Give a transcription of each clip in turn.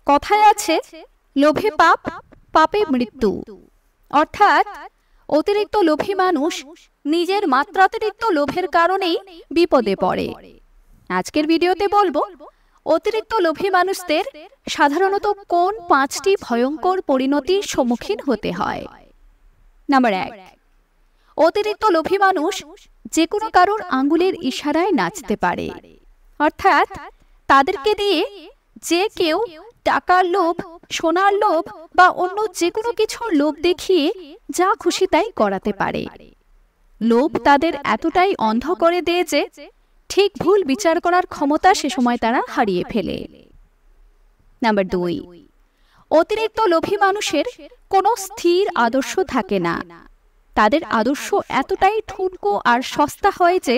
কথায় আছে, লোভে পাপ, পাপে মৃত্যু। অর্থাৎ অতিরিক্ত লোভী মানুষ নিজের মাত্রাতিরিক্ত লোভের কারণেই বিপদে পড়ে। আজকের ভিডিওতে বলবো অতিরিক্ত লোভী মানুষদের সাধারণত কোন 5টি ভয়ঙ্কর পরিণতির সম্মুখীন হতে হয়। নাম্বার 1, অতিরিক্ত লোভী মানুষ যে কোনো কারোর আঙ্গুলের ইশারায় নাচতে পারে। অর্থাৎ তাদেরকে দিয়ে যে কেউ টাকার লোভ, সোনার লোভ বা অন্য যে কোনো কিছুর লোভ দেখিয়ে যা খুশি তাই করাতে পারে। লোভ তাদের এতটাই অন্ধ করে দেয় যে ঠিক ভুল বিচার করার ক্ষমতা সে সময় তারা হারিয়ে ফেলে। নাম্বার 2, অতিরিক্ত লোভী মানুষের কোনো স্থির আদর্শ থাকে না। তাদের আদর্শ এতটাই ঠুনকো আর সস্তা হয় যে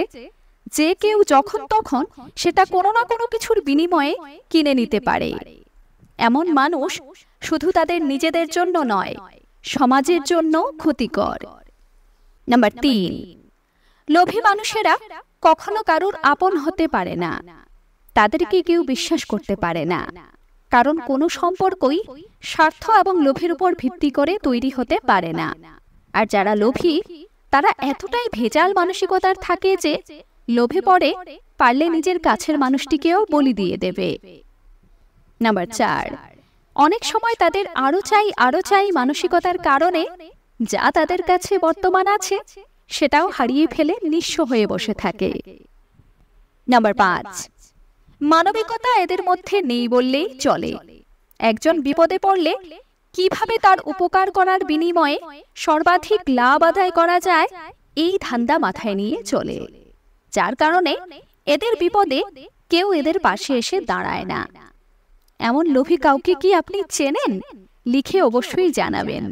যে কেউ যখন তখন সেটা কোনো না কোনো কিছুর বিনিময়ে কিনে নিতে পারে। এমন মানুষ শুধু তাদের নিজেদের জন্য নয়, সমাজের জন্য ক্ষতিকর। নাম্বার 3, লোভী মানুষেরা কখনো কারোর আপন হতে পারে না। তাদেরকে কেউ বিশ্বাস করতে পারে না, কারণ কোনো সম্পর্কই স্বার্থ এবং লোভের উপর ভিত্তি করে তৈরি হতে পারে না। আর যারা লোভী তারা এতটাই ভেজাল মানসিকতার থাকে যে লোভে পড়ে পারলে নিজের কাছের মানুষটিকেও বলি দিয়ে দেবে। নাম্বার 4, অনেক সময় তাদের আরো চাই মানসিকতার কারণে যা তাদের কাছে বর্তমান আছে সেটাও হারিয়ে ফেলে নিঃস্ব হয়ে বসে থাকে। নাম্বার 5, মানবিকতা এদের মধ্যে নেই বললেই চলে। একজন বিপদে পড়লে কিভাবে তার উপকার করার বিনিময়ে সর্বাধিক লাভ আদায় করা যায় এই ধান্দা মাথায় নিয়ে চলে, যার কারণে এদের বিপদে কেউ এদের পাশে এসে দাঁড়ায় না। এমন লোভী কাউকে কি আপনি চেনেন? লিখে অবশ্যই জানাবেন।